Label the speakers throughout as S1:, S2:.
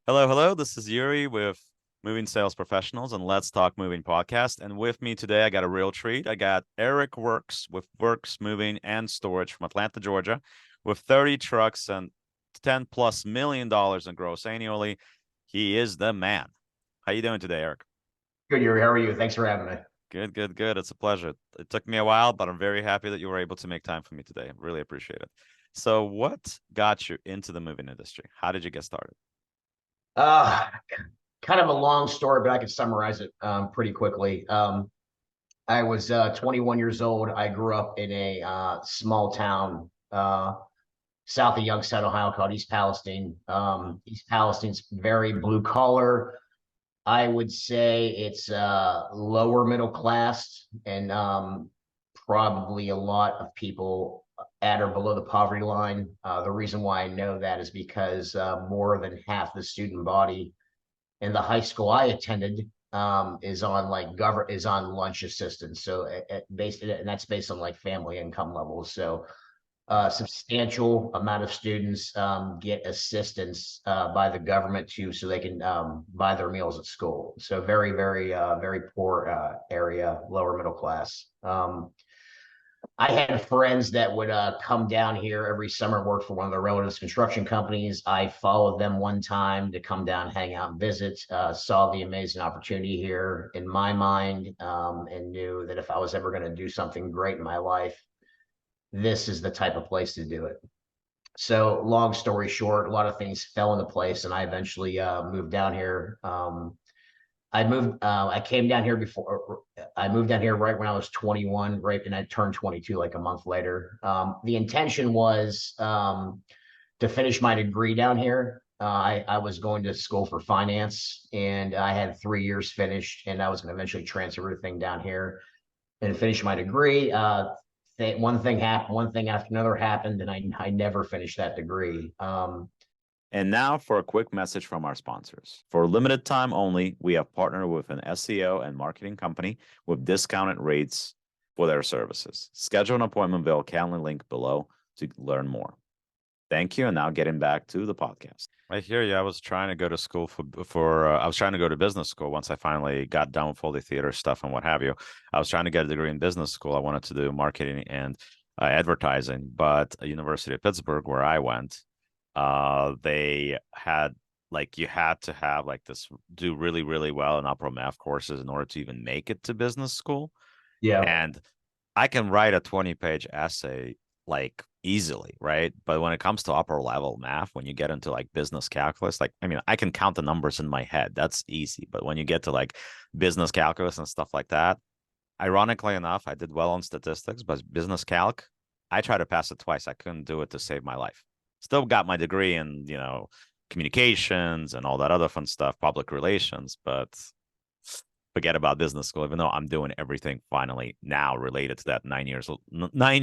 S1: Hello, hello. This is Yuri with Moving Sales Professionals and Let's Talk Moving podcast. And with me today, I got a real treat. I got Eric Wirks with Wirks Moving and Storage from Atlanta, Georgia, with 30 trucks and $10+ million in gross annually. He is the man. How you doing today, Eric?
S2: Good, Yuri. How are you? Thanks for having me.
S1: Good, good, good. It's a pleasure. It took me a while, but I'm very happy that you were able to make time for me today. Really appreciate it. So, what got you into the moving industry? How did you get started?
S2: Uh, Kind of a long story, but I can summarize it pretty quickly. I was 21 years old. I grew up in a small town south of Youngstown, Ohio, called East Palestine. East Palestine's very blue collar. I would say it's lower middle class, and probably a lot of people at or below the poverty line. The reason why I know that is because more than half the student body in the high school I attended is on lunch assistance. So and that's based on like family income levels. So substantial amount of students get assistance by the government too, so they can buy their meals at school. So very poor area, lower middle class. I had friends that would come down here every summer, work for one of the relatives' construction companies. I followed them one time to come down, hang out, and visit. Saw the amazing opportunity here in my mind, and knew that if I was ever going to do something great in my life, this is the type of place to do it. So, long story short, a lot of things fell into place, and I eventually moved down here. I came down here before, I moved down here right when I was 21, right, and I turned 22 like a month later. The intention was to finish my degree down here. I was going to school for finance, and I had 3 years finished, and I was going to eventually transfer everything down here and finish my degree. One thing happened, one thing after another happened, and I never finished that degree.
S1: And now for a quick message from our sponsors. For limited time only, we have partnered with an SEO and marketing company with discounted rates for their services. Schedule an appointment via Calendly link below to learn more. Thank you. And now getting back to the podcast. I hear you. I was trying to go to school I was trying to go to business school once I finally got done with all the theater stuff and what have you. I was trying to get a degree in business school. I wanted to do marketing and advertising, but at University of Pittsburgh, where I went, they had like you had to have like this do really, really well in upper math courses in order to even make it to business school.
S2: Yeah.
S1: And I can write a 20-page essay like easily, right? But when it comes to upper level math, when you get into like business calculus, like I mean, I can count the numbers in my head. That's easy. But when you get to like business calculus and stuff like that, ironically enough, I did well on statistics, but business calc, I tried to pass it twice. I couldn't do it to save my life. Still got my degree in, communications and all that other fun stuff, public relations, but forget about business school, even though I'm doing everything finally now related to that 9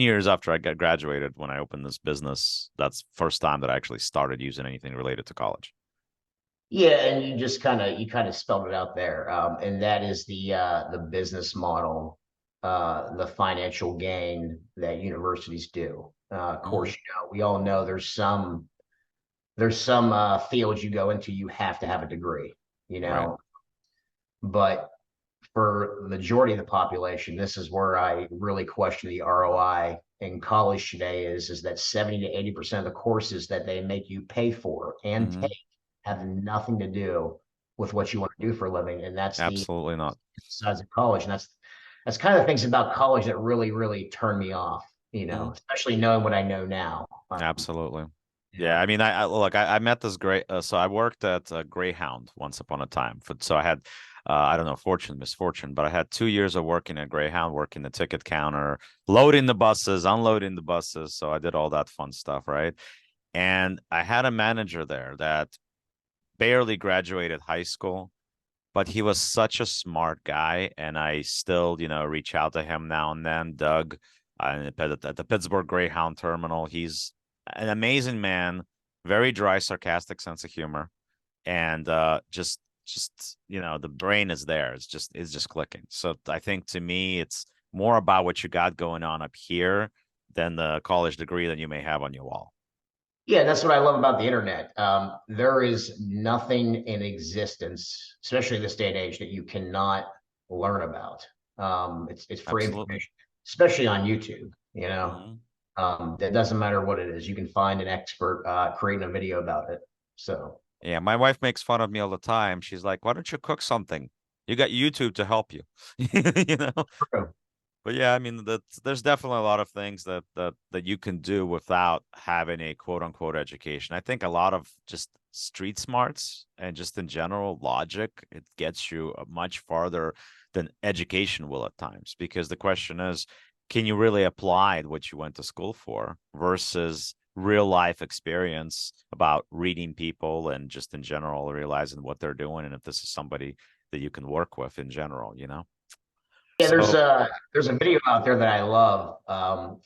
S1: years after I got graduated when I opened this business. That's first time that I actually started using anything related to college.
S2: Yeah, and you kind of spelled it out there, and that is the business model, the financial gain that universities do. Of course,
S1: Mhm.
S2: we all know there's some fields you go into, you have to have a degree, you
S1: Right.
S2: know, but for the majority of the population, this is where I really question the ROI in college today is that 70 to 80% of the courses that they make you pay for and
S1: Hmm.
S2: take have nothing to do with what you want to do for a living. And that's the
S1: Absolutely not.
S2: sides of college. And that's kind of the things about college that really turn me off,
S1: Mhm.
S2: especially knowing what I know now.
S1: Absolutely. Yeah,
S2: Yeah.
S1: I mean, I met this great. So I worked at Greyhound once upon a time. So I had, I don't know, fortune, misfortune, but I had 2 years of working at Greyhound, working the ticket counter, loading the buses, unloading the buses. So I did all that fun stuff, right? And I had a manager there that barely graduated high school, but he was such a smart guy, and I still, reach out to him now and then. Doug, at the Pittsburgh Greyhound terminal, he's an amazing man, very dry, sarcastic sense of humor, and just the brain is there. It's just clicking. So I think to me, it's more about what you got going on up here than the college degree that you may have on your wall.
S2: Yeah, that's what I love about the internet. There is nothing in existence, especially this day and age, that you cannot learn about. It's free
S1: Absolutely.
S2: information, especially on YouTube.
S1: Hmm.
S2: It doesn't matter what it is. You can find an expert creating a video about it. So
S1: Yeah, my wife makes fun of me all the time. She's like, "Why don't you cook something? You got YouTube to help you." You know?
S2: true.
S1: But yeah, I mean, there's definitely a lot of things that you can do without having a quote unquote education. I think a lot of just street smarts and just in general logic, it gets you much farther than education will at times. Because the question is, can you really apply what you went to school for versus real life experience about reading people and just in general realizing what they're doing and if this is somebody that you can work with in general, you know?
S2: Yeah,
S1: So
S2: there's a video out there that I love.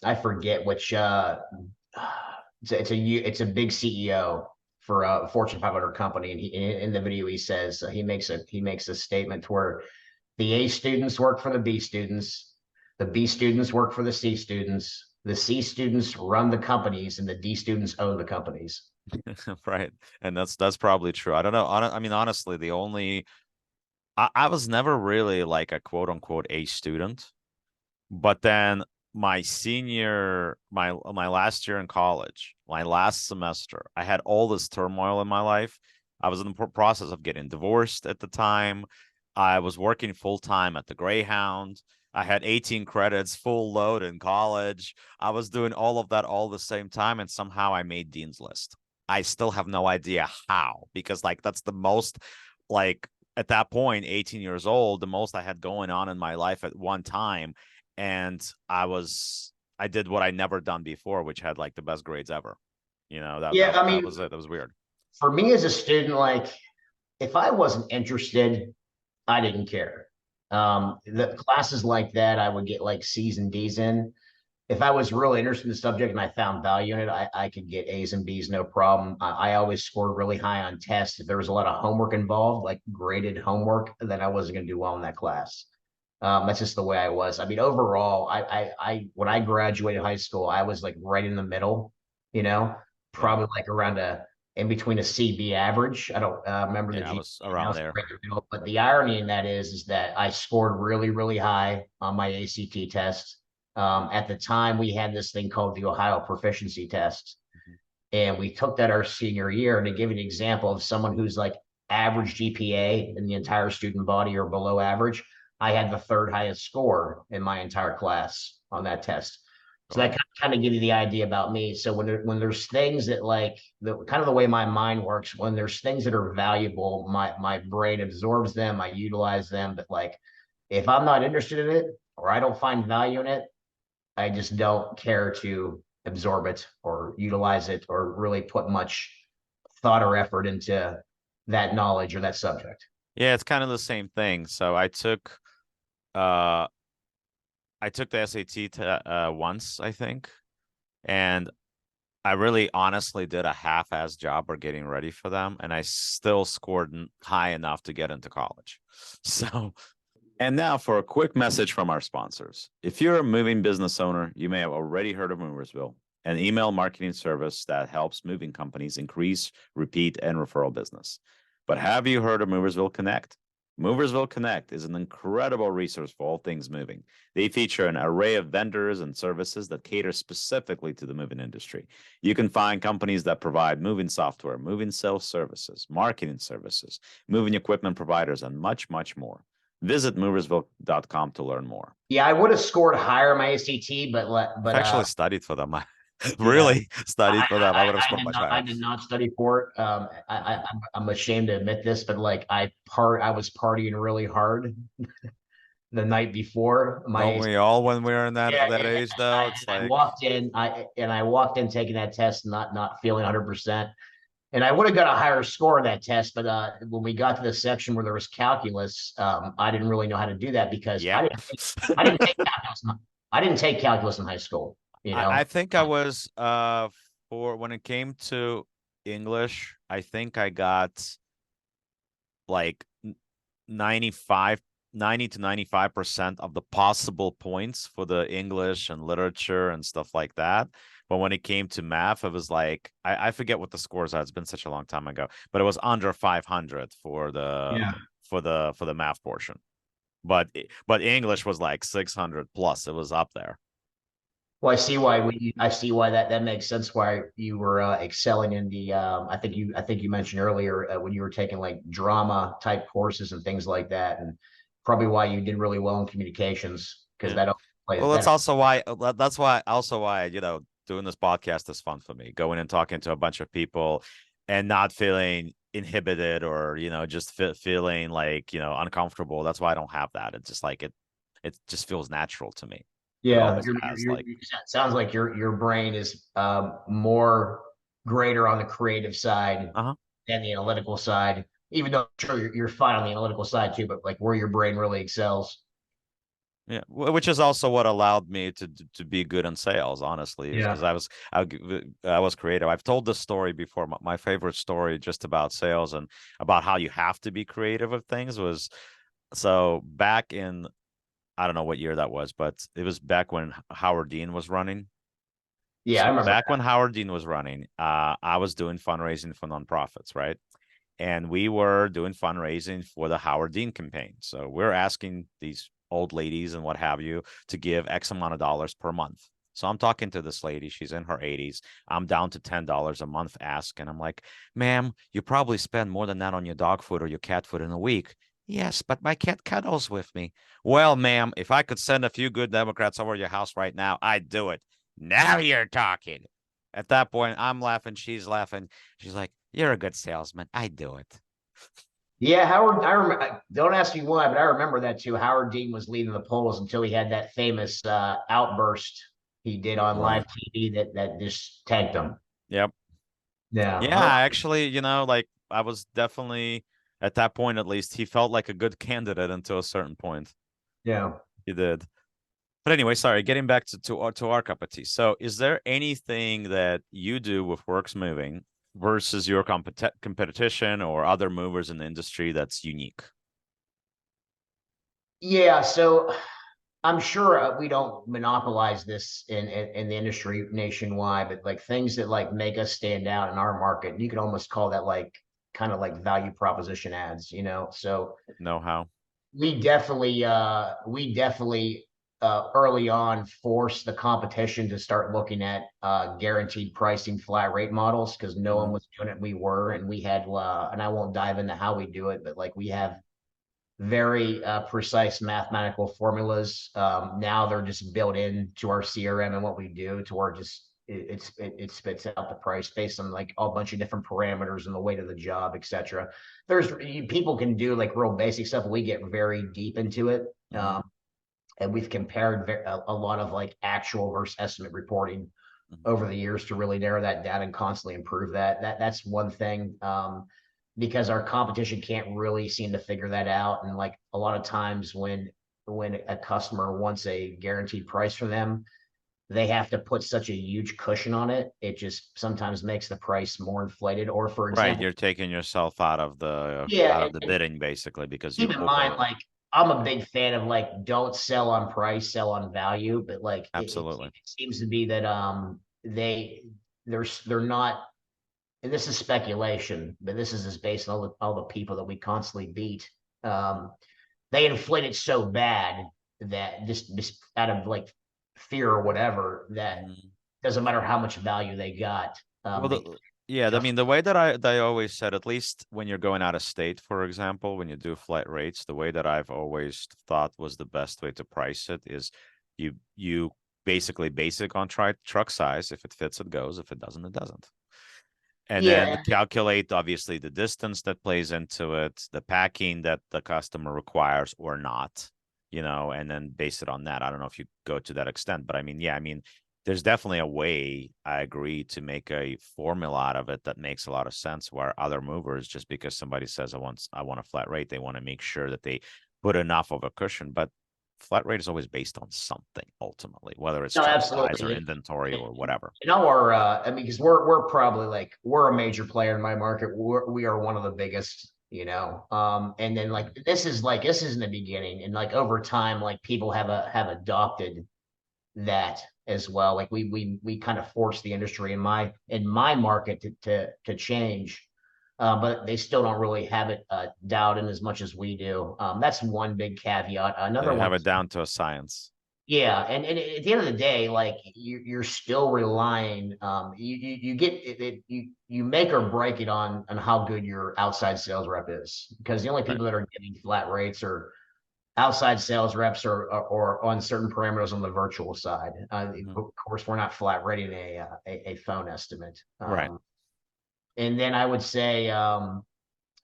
S2: I forget which it's a big CEO for a Fortune 500 company, and in the video he says he makes a statement where the A students work for the B students, the B students work for the C students, the C students run the companies, and the D students own the companies.
S1: right. And that's probably true. I don't know. I mean, honestly, I was never really like a quote unquote A student, but then my last year in college, my last semester, I had all this turmoil in my life. I was in the process of getting divorced at the time. I was working full time at the Greyhound. I had 18 credits, full load in college. I was doing all of that all the same time, and somehow I made Dean's List. I still have no idea how, because like that's the most like at that point, 18 years old, the most I had going on in my life at one time. And I did what I never done before, which had like the best grades ever. You know,
S2: Yeah, I
S1: that
S2: mean,
S1: was it. That was weird.
S2: for me as a student, like if I wasn't interested, I didn't care. The classes like that, I would get like C's and D's in. If I was really interested in the subject and I found value in it, I could get A's and B's, no problem. I always scored really high on tests. If there was a lot of homework involved, like graded homework, then I wasn't going to do well in that class. That's just the way I was. I mean, overall, when I graduated high school, I was like right in the middle, you know,
S1: Yeah.
S2: probably like around in between a CB average. I don't remember the
S1: Yeah, I
S2: G.
S1: was
S2: I
S1: around
S2: was
S1: there.
S2: right in the middle. But the irony in that is that I scored really, really high on my ACT test. At the time, we had this thing called the Ohio Proficiency Test,
S1: Mhm.
S2: and we took that our senior year. And to give you an example of someone who's like average GPA in the entire student body or below average, I had the third highest score in my entire class on that test. So that
S1: Wow.
S2: kind of give you the idea about me. So when there's things that like the kind of the way my mind works, when there's things that are valuable, my brain absorbs them, I utilize them. But like if I'm not interested in it or I don't find value in it, I just don't care to absorb it or utilize it or really put much thought or effort into that knowledge or that subject.
S1: Yeah, it's kind of the same thing. So uh I took the SAT once, I think, and I really honestly did a half-ass job or getting ready for them, and I still scored high enough to get into college. So and now for a quick message from our sponsors. If you're a moving business owner, you may have already heard of Moversville, an email marketing service that helps moving companies increase, repeat, and referral business. But have you heard of Moversville Connect? Moversville Connect is an incredible resource for all things moving. They feature an array of vendors and services that cater specifically to the moving industry. You can find companies that provide moving software, moving sales services, marketing services, moving equipment providers, and much, much more. Visit moversville.com to learn more.
S2: Yeah, I would have scored higher in my ACT,
S1: I've
S2: but
S1: actually studied for them. I
S2: yeah,
S1: really studied for them. I would have scored much
S2: I
S1: higher.
S2: did not study for it. I'm ashamed to admit this, but like I was partying really hard the night before
S1: Don't
S2: my
S1: we all when we're in
S2: yeah,
S1: that age though? It's
S2: I
S1: like,
S2: walked in. I walked in taking that test, not feeling 100%, and I would have got a higher score on that test. But when we got to the section where there was calculus, I didn't really know how to do that because
S1: yeah.
S2: I didn't take calculus. I didn't take calculus in high school. You
S1: I
S2: know,
S1: think I was for when it came to English, I think I got like 95 90 to 95% of the possible points for the English and literature and stuff like that. But when it came to math, it was like I forget what the scores are. It's been such a long time ago, but it was under 500 for
S2: Yeah.
S1: the math portion. But English was like 600 plus. It was up there.
S2: Well, I see why that makes sense why you were excelling in the I think you mentioned earlier when you were taking like drama type courses and things like that, and probably why you did really well in communications because
S1: Yeah.
S2: that plays
S1: Well, that's
S2: that.
S1: also why doing this podcast is fun for me. Going and talking to a bunch of people and not feeling inhibited or just feeling like uncomfortable. That's why I don't have that. It's just like it just feels natural to me. It
S2: Yeah,
S1: always has. Like,
S2: sounds like your brain is more greater on the creative side
S1: uh-huh.
S2: than the analytical side. Even though sure you're fine on the analytical side too, but like where your brain really excels.
S1: Yeah, which is also what allowed me to be good in sales, honestly, is because
S2: Yeah.
S1: I was creative. I've told this story before. My favorite story just about sales and about how you have to be creative with things was so back in I don't know what year that was, but it was back when Howard Dean was running.
S2: Yeah, I
S1: So
S2: remember
S1: back
S2: that.
S1: when Howard Dean was running, I was doing fundraising for nonprofits, right? And we were doing fundraising for the Howard Dean campaign. So we're asking these old ladies and what have you to give X amount of dollars per month. So I'm talking to this lady. She's in her 80s. I'm down to $10 a month ask. And I'm like, ma'am, you probably spend more than that on your dog food or your cat food in a week. Yes, but my cat cuddles with me. Well, ma'am, if I could send a few good Democrats over to your house right now, I'd do it. Now you're talking. At that point, I'm laughing. She's laughing. She's like, you're a good salesman. I do it.
S2: Yeah, Howard. I remember. Don't ask me why, but I remember that too. Howard Dean was leading the polls until he had that famous outburst he did on live
S1: Right.
S2: TV that just tanked him.
S1: Yep.
S2: Yeah.
S1: Yeah, actually, like I was definitely at that point at least, he felt like a good candidate until a certain point.
S2: Yeah.
S1: He did. But anyway, sorry, getting back to our cup of tea. So, is there anything that you do with Works Moving versus your competition or other movers in the industry that's unique?
S2: Yeah. So I'm sure we don't monopolize this in the industry nationwide, but like things that like make us stand out in our market, you could almost call that like kind of like value proposition ads, you know. So
S1: Know how?
S2: we definitely early on forced the competition to start looking at guaranteed pricing flat rate models because no one
S1: Mm-hmm.
S2: was doing it. We were, and we had, and I won't dive into how we do it, but like we have very precise mathematical formulas. Now they're just built into our CRM and what we do to where just it spits out the price based on like a bunch of different parameters and the weight of the job, etc. There's people can do like real basic stuff. We get very deep into it.
S1: Mm-hmm.
S2: And we've compared a lot of like actual versus estimate reporting
S1: Mm-hmm.
S2: over the years to really narrow that down and constantly improve that's one thing. Because our competition can't really seem to figure that out. And like a lot of times when a customer wants a guaranteed price for them, they have to put such a huge cushion on it. It just sometimes makes the price more inflated. Or for
S1: Right,
S2: example,
S1: you're taking yourself
S2: yeah,
S1: out of the bidding basically because
S2: keep
S1: you
S2: in mind,
S1: over.
S2: like I'm a big fan of like don't sell on price, sell on value. But like
S1: Absolutely.
S2: it seems to be that they're not, and this is speculation, but this is just based on all the people that we constantly beat. Um, they inflate it so bad that just out of like fear or whatever, that
S1: Mhm.
S2: doesn't matter how much value they got,
S1: Well,
S2: they
S1: yeah, I
S2: just
S1: mean, the way that I always said, at least when you're going out of state, for example, when you do flat rates, the way that I've always thought was the best way to price it is you basically basic on truck size. If it fits, it goes. If it doesn't, it doesn't. And then
S2: yeah.
S1: calculate obviously the distance that plays into it, the packing that the customer requires or not, and then base it on that. I don't know if you go to that extent, but I mean, yeah, I mean, there's definitely a way, I agree, to make a formula out of it that makes a lot of sense where other movers, just because somebody says I want a flat rate, they want to make sure that they put enough of a cushion. But flat rate is always based on something ultimately, whether it's
S2: No,
S1: truck size or
S2: absolutely.
S1: inventory or whatever.
S2: You know, our I mean, because we're probably like we're a major player in my market. We are one of the biggest, you know. And then like this is in the beginning, and like over time, like people have adopted that as well. Like we kind of force the industry in my market to change, but they still don't really have it dialed in as much as we do. That's one big caveat. Another
S1: They
S2: one
S1: have it
S2: is,
S1: down to a science.
S2: yeah, and at the end of the day, like you're still relying, you get you make or break it on how good your outside sales rep is, because the only
S1: Right.
S2: people that are getting flat rates are outside sales reps or on certain parameters on the virtual side.
S1: Mhm.
S2: Of course, we're not flat rating a phone estimate.
S1: Right.
S2: And then I would say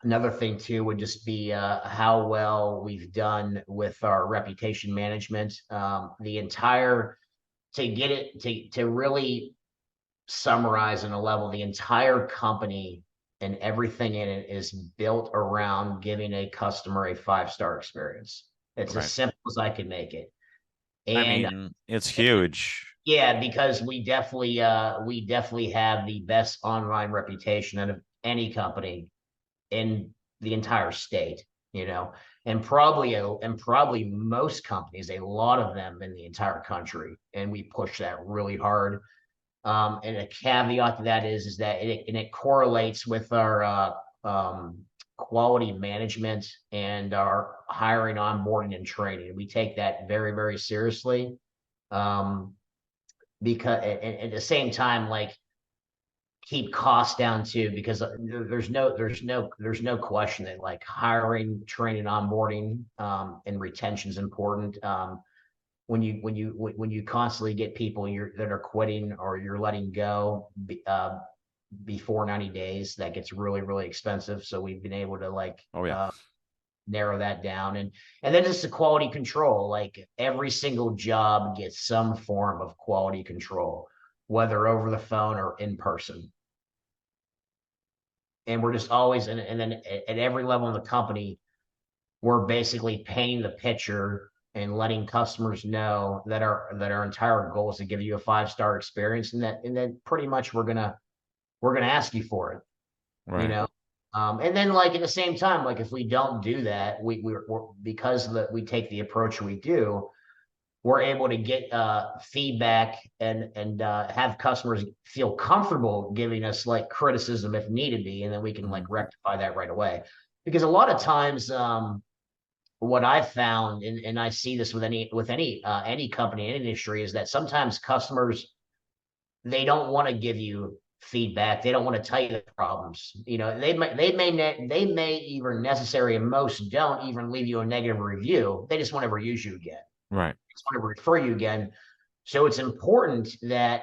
S2: another thing too would just be how well we've done with our reputation management. The entire to get it to really summarize in a level, the entire company and everything in it is built around giving a customer a 5-star experience. It's as
S1: Right.
S2: simple as I can make it.
S1: I
S2: And
S1: mean, it's huge.
S2: yeah, because we definitely have the best online reputation out of any company in the entire state, you know, and probably most companies, a lot of them in the entire country, and we push that really hard. And a caveat to that is that it correlates with our quality management and our hiring, onboarding, and training. We take that very, very seriously. Um, because at the same time, like keep costs down too, because there's no question that like hiring, training, onboarding, and retention is important. When you constantly get people that are quitting or you're letting go before 90 days, that gets really, really expensive. So we've been able to like
S1: Oh yeah.
S2: narrow that down. And then just the quality control, like every single job gets some form of quality control, whether over the phone or in person. And we're just always and then at every level in the company, we're basically painting the picture and letting customers know that our entire goal is to give you a 5-star experience, and then pretty much we're gonna ask you for it, you
S1: Right.
S2: know. And then like at the same time, like if we don't do that, we're because we take the approach we do, we're able to get feedback and have customers feel comfortable giving us like criticism if needed be, and then we can like
S1: Mhm.
S2: rectify that right away. Because a lot of times, what I've found, and I see this with any company in industry, is that sometimes customers they don't want to give you feedback. They don't want to tell you the problems. You know, they may even necessary, and most don't even leave you a negative review. They just want to ever use you again.
S1: Right.
S2: Just want to refer you again. So it's important that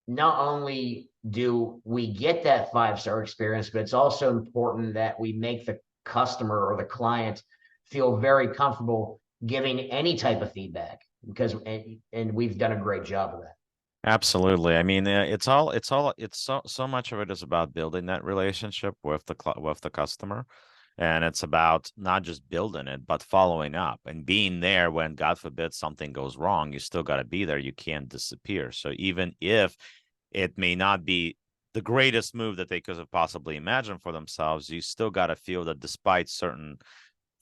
S2: not only do we get that 5-star experience, but it's also important that we make the customer or the client feel very comfortable giving any type of feedback, because and we've done a great job of that.
S1: Absolutely. I mean, it's so much of it is about building that relationship with with the customer, and it's about not just building it, but following up and being there when, God forbid, something goes wrong. You still got to be there. You can't disappear. So even if it may not be the greatest move that they could have possibly imagined for themselves, you still got to feel that despite certain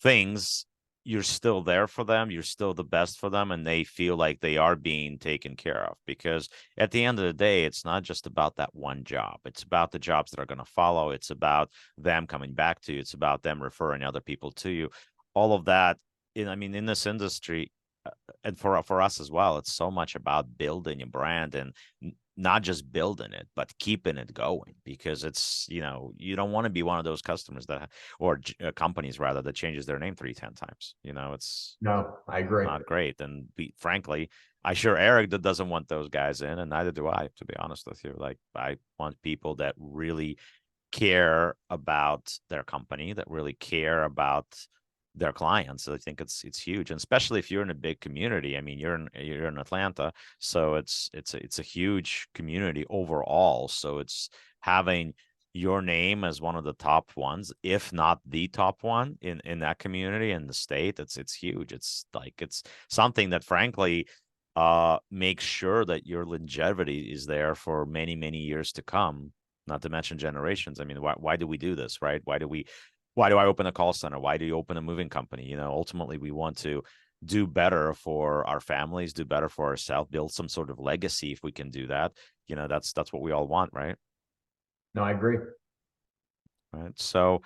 S1: things, you're still there for them, you're still the best for them, and they feel like they are being taken care of. Because at the end of the day, it's not just about that one job, it's about the jobs that are going to follow, it's about them coming back to you, it's about them referring other people to you, all of that. I mean, in this industry, and for us as well, it's so much about building a brand, and not just building it, but keeping it going. Because it's, you don't want to be one of those customers that, or companies rather, that changes their name 3-10 times. It's
S2: No, I agree.
S1: not great. And frankly, I sure Eric that doesn't want those guys in, and neither do I, to be honest with you. Like, I want people that really care about their company, that really care about their clients. So I think it's huge, and especially if you're in a big community. I mean, you're in Atlanta, so it's a huge community overall. So it's having your name as one of the top ones, if not the top one in that community in the state. It's huge. It's like it's something that frankly makes sure that your longevity is there for many, many years to come, not to mention generations. I mean, why do we do this, right? Why do I open a call center? Why do you open a moving company? Ultimately we want to do better for our families, do better for ourselves, build some sort of legacy. If we can do that, that's what we all want, right?
S2: No, I agree.
S1: Right. So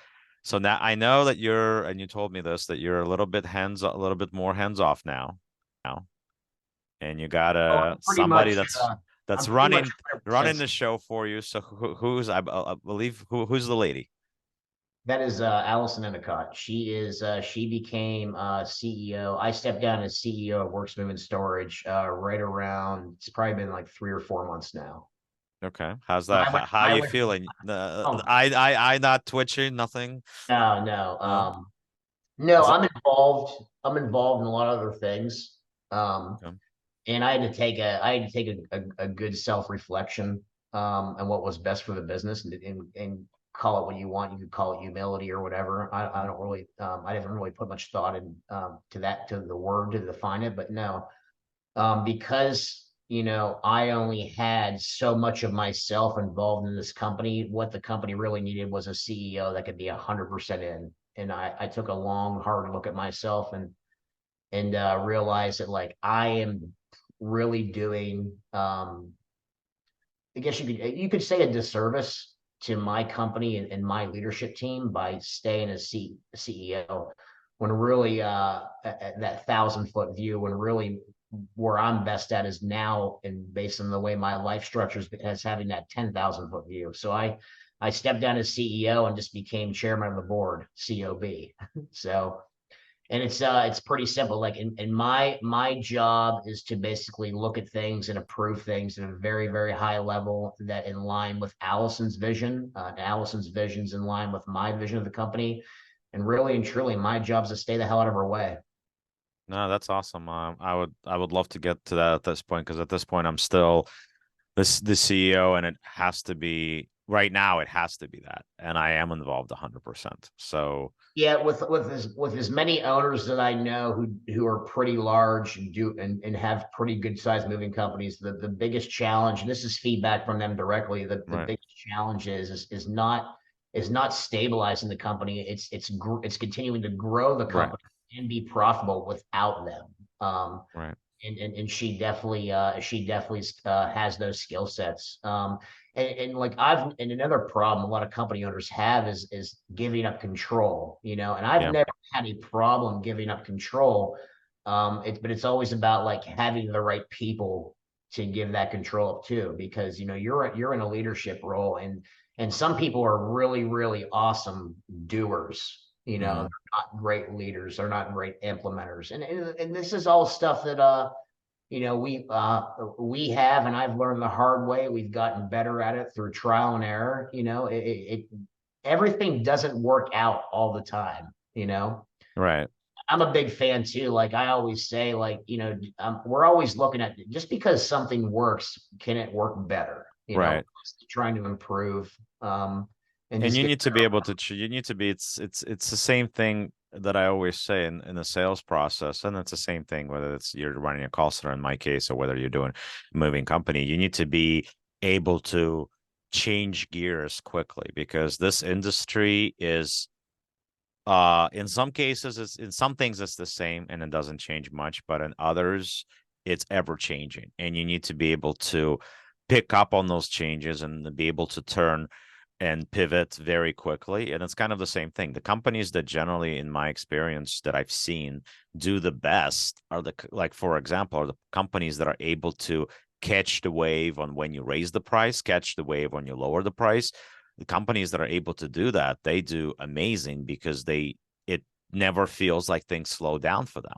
S1: now I know that and you told me this, that you're a little bit more hands off now, and you got
S2: Oh, pretty
S1: somebody
S2: much.
S1: that's
S2: I'm pretty much
S1: running
S2: 100%.
S1: the show for you. So I believe who's the lady?
S2: That is Allison Endicott. She became CEO. I stepped down as CEO of Wirks Moving Storage right around. It's probably been like 3 or 4 months now.
S1: Okay, how's
S2: But
S1: that? How
S2: I
S1: you
S2: went.
S1: feeling?
S2: Oh
S1: I not twitching, nothing.
S2: no, no,
S1: No,
S2: no.
S1: is it?
S2: I'm involved. I'm involved in a lot of other things. Um,
S1: Okay.
S2: and I had to take a good self reflection and what was best for the business, and call it what you want. You could call it humility or whatever. I don't really I didn't really put much thought in to the word to define it, but no, because I only had so much of myself involved in this company. What the company really needed was a CEO that could be 100% in. And I took a long, hard look at myself and realized that like I am really doing I guess you could say a disservice to my company and my leadership team by staying as CEO when really at that 1,000 foot view, when really where I'm best at is now, and based on the way my life structures as having that 10,000 foot view. So I stepped down as CEO and just became chairman of the board, COB. So and it's pretty simple. Like in my job is to basically look at things and approve things at a very, very high level that in line with Allison's vision. Allison's vision's in line with my vision of the company. And really and truly, my job is to stay the hell out of her way.
S1: No, that's awesome. I would love to get to that at this point, because at this point I'm still the CEO, and it has to be right now. It has to be that, and I am involved 100%. So
S2: Yeah, with as many owners that I know who are pretty large and and have pretty good sized moving companies, the biggest challenge, and this is feedback from them directly, the
S1: right,
S2: biggest challenge is not stabilizing the company. It's continuing to grow the
S1: right,
S2: company and be profitable without them.
S1: right.
S2: And she definitely has those skill sets. And like and another problem a lot of company owners have is giving up control, and I've
S1: Yeah,
S2: never had a problem giving up control. But it's always about like having the right people to give that control up to, because you're in a leadership role, and some people are really, really awesome doers.
S1: hmm,
S2: They're not great leaders, they're not great implementers. And this is all stuff that we have, and I've learned the hard way. We've gotten better at it through trial and error. Everything doesn't work out all the time.
S1: right,
S2: I'm a big fan too. Like I always say, like, we're always looking at just because something works, can it work better?
S1: right.
S2: Trying to improve, and
S1: And
S2: just
S1: you
S2: get
S1: need to be able to you need to be it's the same thing that I always say in the sales process, and it's the same thing whether it's you're running a call center in my case, or whether you're doing a moving company. You need to be able to change gears quickly, because this industry is in some cases, in some things it's the same and it doesn't change much, but in others it's ever changing, and you need to be able to pick up on those changes and be able to turn and pivot very quickly. And it's kind of the same thing. The companies that generally, in my experience, that I've seen do the best are like, for example, are the companies that are able to catch the wave on when you raise the price, catch the wave when you lower the price. The companies that are able to do that, they do amazing, because it never feels like things slow down for them.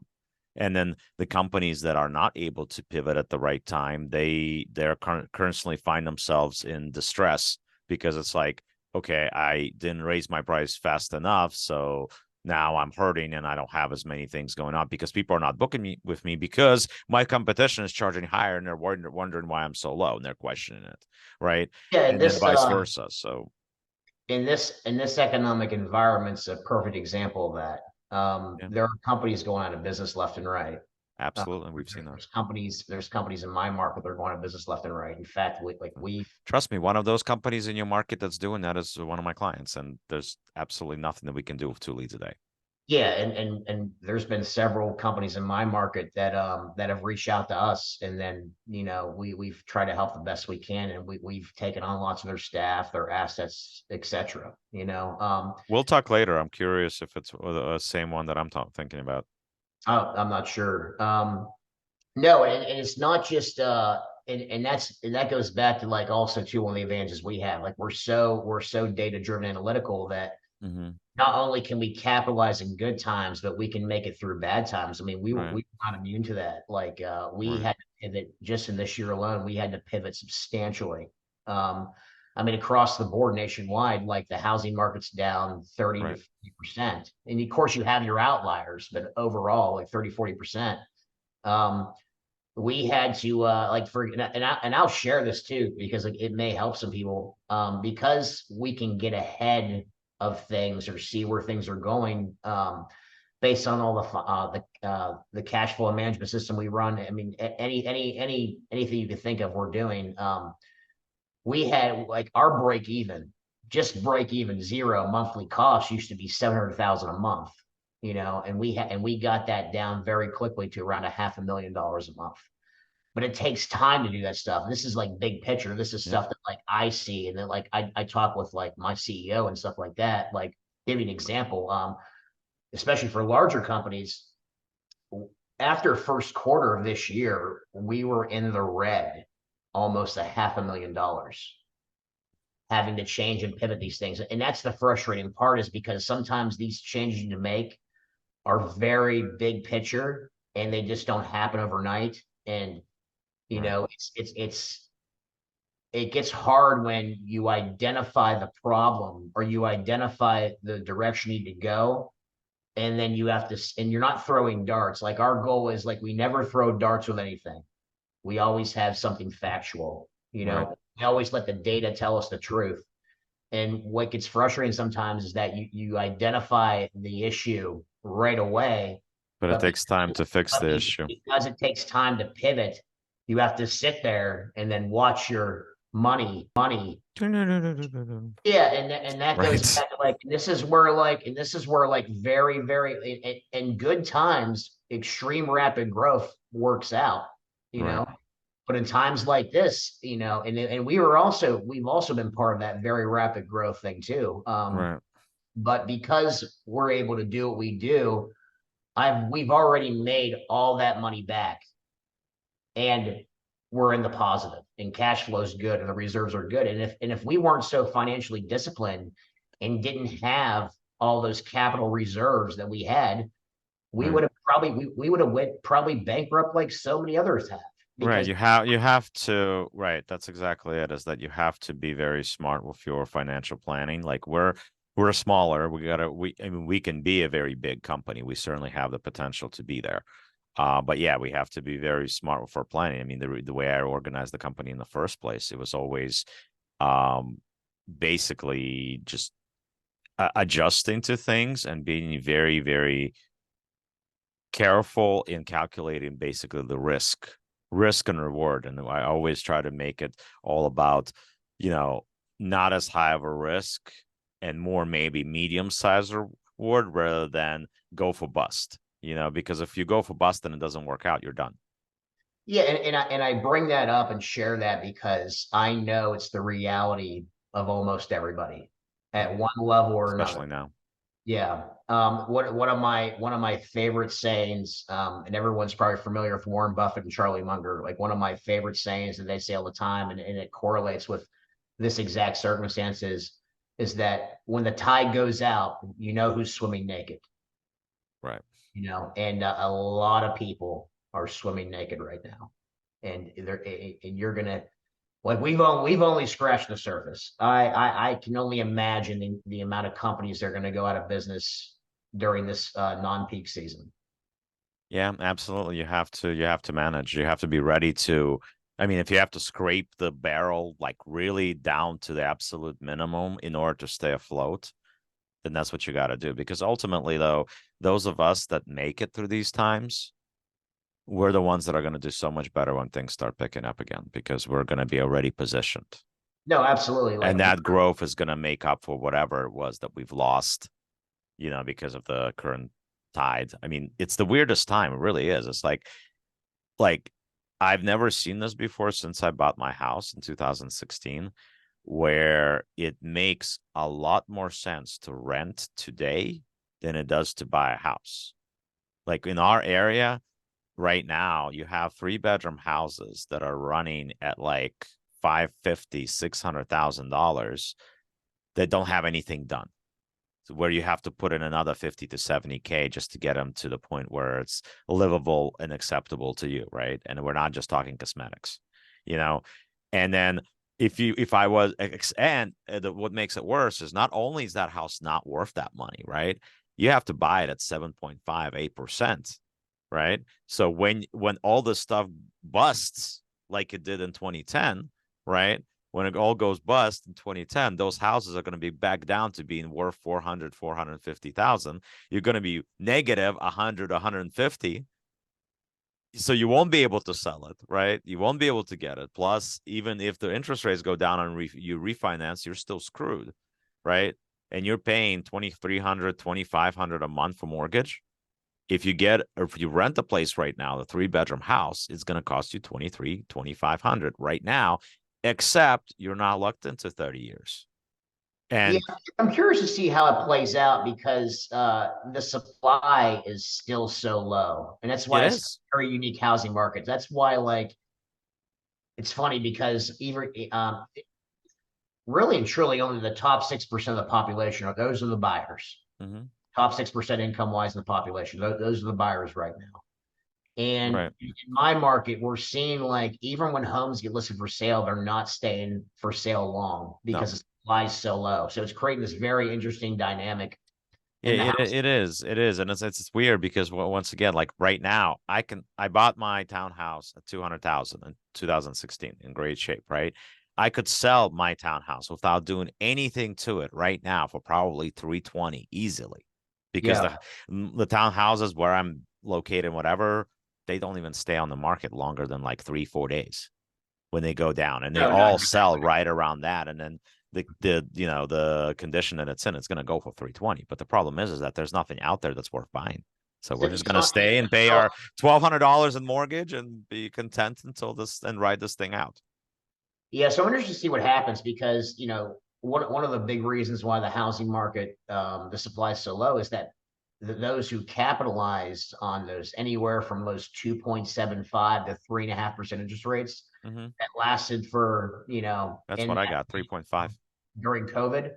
S1: And then the companies that are not able to pivot at the right time, they're currently find themselves in distress, because it's like, okay, I didn't raise my price fast enough, so now I'm hurting and I don't have as many things going on, because people are not booking me with me because my competition is charging higher, and they're wondering why I'm so low, and they're questioning it, right?
S2: yeah. And
S1: And then
S2: this
S1: vice versa. So
S2: in this economic environment's a perfect example of that.
S1: yeah,
S2: There are companies going out of business left and right. Uh,
S1: absolutely, we've seen that.
S2: there's companies in my market that are going out of business left and right. In fact, we've
S1: Trust me, one of those companies in your market that's doing that is one of my clients, and there's absolutely nothing that we can do with 2 leads a day.
S2: Yeah, and there's been several companies in my market that have reached out to us, and then we've tried to help the best we can, and we've taken on lots of their staff, their assets, etc.
S1: We'll talk later. I'm curious if it's the same one that I'm thinking about.
S2: I'm not sure. No, and it's not just and that goes back to like also too one of the advantages we have. Like we're so data driven analytical that
S1: Hmm.
S2: not only can we capitalize in good times, but we can make it through bad times. I mean,
S1: Right,
S2: we're not immune to that. Like we
S1: right,
S2: had to pivot just in this year alone, we had to pivot substantially. Um, I mean, across the board nationwide, like the housing market's down 30 to
S1: right.
S2: 50%. And of course you have your outliers, but overall, like 30, 40%. Um, we had to like for and I'll share this too because like, it may help some people because we can get ahead of things or see where things are going based on all the cash flow management system we run. I mean anything you could think of we're doing. We had like our break even zero monthly cost used to be 700,000 a month, and we got that down very quickly to around $500,000 a month. But it takes time to do that stuff. This is like big picture. This is
S1: Yeah,
S2: stuff that like I see, and then like I talk with like my CEO and stuff like that. Like give you an example, especially for larger companies. After first quarter of this year, we were in the red, almost $500,000 having to change and pivot these things. And that's the frustrating part is because sometimes these changes you make are very big picture and they just don't happen overnight. And
S1: right.
S2: it gets hard when you identify the problem or you identify the direction you need to go. And then you have to, and you're not throwing darts. Like our goal is like, we never throw darts with anything. We always have something factual,
S1: Right.
S2: we always let the data tell us the truth. And what gets frustrating sometimes is that you identify the issue right away,
S1: But it
S2: but
S1: takes time to fix
S2: but
S1: the issue.
S2: because it takes time to pivot, you have to sit there and then watch your money. Yeah, and that goes
S1: Right,
S2: back to like this is where very in good times, extreme rapid growth works out, you
S1: right,
S2: know. But in times like this, and we've also been part of that very rapid growth thing too.
S1: right.
S2: But because we're able to do what we do, we've already made all that money back, and we're in the positive, and cash flow is good, and the reserves are good. And if we weren't so financially disciplined and didn't have all those capital reserves that we had, we
S1: Right.
S2: would have probably we would have went probably bankrupt like so many others have
S1: Right.
S2: because
S1: You have to, right. That's exactly it, is that you have to be very smart with your financial planning. Like we're smaller. I mean, we can be a very big company. We certainly have the potential to be there. But yeah, we have to be very smart with our planning. I mean, the way I organized the company in the first place, it was always um basically just adjusting to things and being very, very careful in calculating basically the risk and reward. And I always try to make it all about, you know, not as high of a risk and more maybe medium sized reward rather than go for bust, because if you go for bust and it doesn't work out, you're done.
S2: yeah, and I bring that up and share that because I know it's the reality of almost everybody
S1: Yep.
S2: at one level or another.
S1: Especially now.
S2: Yeah. One of my favorite sayings, and everyone's probably familiar with Warren Buffett and Charlie Munger. Like one of my favorite sayings that they say all the time, and it correlates with this exact circumstance is that when the tide goes out, you know who's swimming naked,
S1: Right.
S2: and a lot of people are swimming naked right now, and you're gonna like we've only scratched the surface. I can only imagine the amount of companies that are going to go out of business during this non-peak season.
S1: Yeah, absolutely. You have to manage. You have to be ready to, I mean, if you have to scrape the barrel like really down to the absolute minimum in order to stay afloat, then that's what you got to do. Because ultimately, though, those of us that make it through these times, we're the ones that are going to do so much better when things start picking up again because we're going to be already positioned.
S2: No, absolutely.
S1: And
S2: Like
S1: that growth is going to make up for whatever it was that we've lost, because of the current tide. I mean, it's the weirdest time. It really is. It's like I've never seen this before since I bought my house in 2016, where it makes a lot more sense to rent today than it does to buy a house. Like in our area right now, you have 3-bedroom houses that are running at like 550, $600,000 that don't have anything done. So where you have to put in another 50 to 70K just to get them to the point where it's livable and acceptable to you, right? And we're not just talking cosmetics, you know. And then if I was, and what makes it worse is not only is that house not worth that money, right? You have to buy it at 7.5, 8%, right? So when all this stuff busts like it did in 2010, right? When it all goes bust in 2010, those houses are going to be back down to being worth 400, 450,000. You're going to be negative 100, 150. So you won't be able to sell it, right? You won't be able to get it. Plus, even if the interest rates go down and you refinance, you're still screwed, right? And you're paying 2,300, 2,500 a month for mortgage. If you rent a place right now, the 3-bedroom house, it's going to cost you 23, 2,500 right now, except you're not locked into 30 years.
S2: Yeah,
S1: And
S2: I'm curious to see how it plays out because the supply is still so low, and that's
S1: it
S2: why it's a
S1: is.
S2: very unique housing market. That's why, like, it's funny because even really and truly, only the top 6% of the population are those are the buyers.
S1: Mm-hmm.
S2: Top 6% income wise in the population. Those are the buyers right now. And
S1: Right.
S2: in my market, we're seeing like even when homes get listed for sale, they're not staying for sale long
S1: No.
S2: because the supply is so low. So it's creating this very interesting dynamic
S1: Yeah,
S2: in the house.
S1: it is. It is. And it's weird because once again, like right now, I bought my townhouse at 200,000 in 2016 in great shape, right? I could sell my townhouse without doing anything to it right now for probably 320 easily. Because
S2: Yeah.
S1: the townhouses where I'm located, whatever, they don't even stay on the market longer than like 3, 4 days when they go down, and they
S2: No, not
S1: all
S2: exactly.
S1: sell right around that. And then the condition that it's in, it's going to go for 320. But the problem is that there's nothing out there that's worth buying. So we're just going to
S2: Yeah,
S1: stay and pay
S2: so
S1: our $1,200 in mortgage and be content until this and ride this thing out.
S2: yeah, so I'm interested to see what happens because one of the big reasons why the housing market the supply is so low is that those who capitalized on those anywhere from those 2.75 to 3.5% interest rates
S1: Mm-hmm.
S2: that lasted for
S1: That's
S2: in
S1: what I
S2: that
S1: got, 3.5.
S2: during COVID,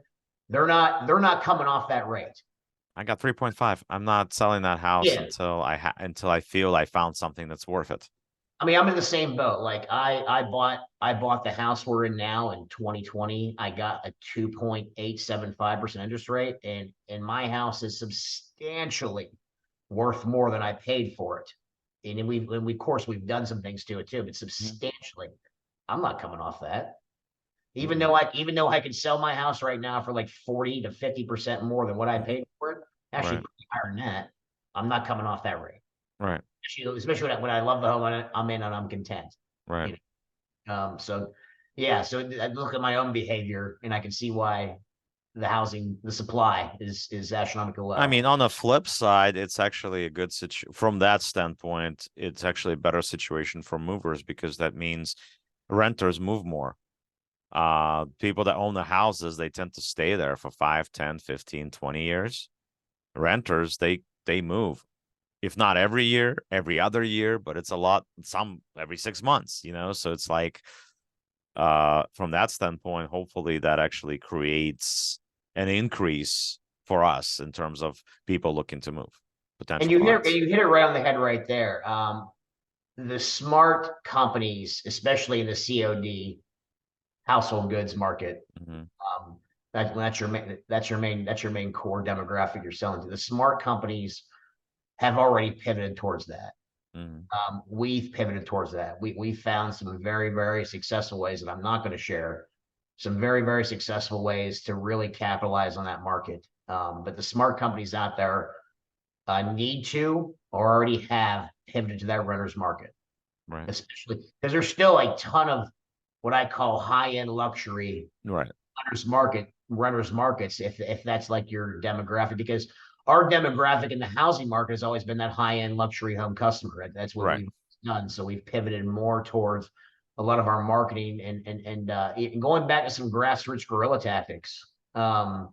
S2: they're not coming off that rate.
S1: I got 3.5. I'm not selling that house
S2: Yeah,
S1: until I feel I found something that's worth it.
S2: I mean, I'm in the same boat. Like I bought the house we're in now in 2020. I got a 2.875% interest rate, and my house is substantially worth more than I paid for it. And we of course we've done some things to it too, but
S1: Mhm.
S2: substantially. I'm not coming off that. Even
S1: Mm-mm.
S2: though I could sell my house right now for like 40 to 50% more than what I
S1: Mhm.
S2: paid for it, actually
S1: Right,
S2: pretty higher than that. I'm not coming off that rate.
S1: right,
S2: Especially when I love the home I'm in and I'm content.
S1: right.
S2: You so yeah, so I look at my own behavior and I can see why the supply is astronomically
S1: I
S2: low.
S1: mean, on the flip side, it's actually a good situation from that standpoint. It's actually a better situation for movers because that means renters move more. People that own the houses, they tend to stay there for 5, 10, 15, 20 years. Renters, they move. If not every year, every other year, but it's a lot, some every 6 months, So it's like from that standpoint, hopefully that actually creates an increase for us in terms of people looking to move,
S2: And
S1: potential
S2: you hit
S1: clients.
S2: you hit it right on the head right there. The smart companies, especially in the COD household goods market,
S1: Mm-hmm.
S2: um, that's your main core demographic you're selling to. The smart companies have already pivoted towards that.
S1: Mm-hmm.
S2: We've pivoted towards that. We found some very, very successful ways that I'm not going to share. Some very, very successful ways to really capitalize on that market. But the smart companies out there need to or already have pivoted to that renters market,
S1: Right.
S2: especially because there's still a ton of what I call high-end luxury
S1: Right.
S2: renters markets, if that's like your demographic, because our demographic in the housing market has always been that high-end luxury home customer. That's what
S1: Right.
S2: we've done. So we've pivoted more towards a lot of our marketing and going back to some grassroots guerrilla tactics.
S1: Yeah.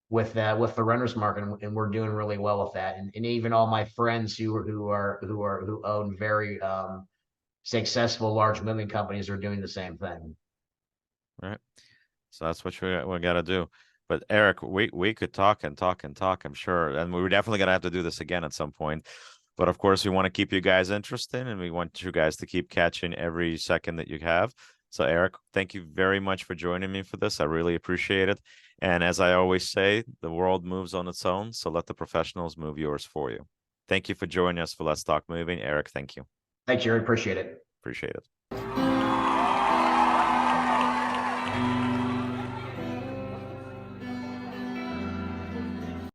S2: With the renters market, and we're doing really well with that. And even all my friends who own very successful large moving companies are doing the same thing.
S1: Right. So that's what we got to do. But Eric, we could talk and talk and talk, I'm sure, and we're definitely gonna have to do this again at some point. But of course, we want to keep you guys interested, and we want you guys to keep catching every second that you have. So, Eric, thank you very much for joining me for this. I really appreciate it. And as I always say, the world moves on its own, so let the professionals move yours for you. Thank you for joining us for Let's Talk Moving. Eric, thank you.
S2: Thanks, Yuriy. Appreciate it.
S1: Appreciate it.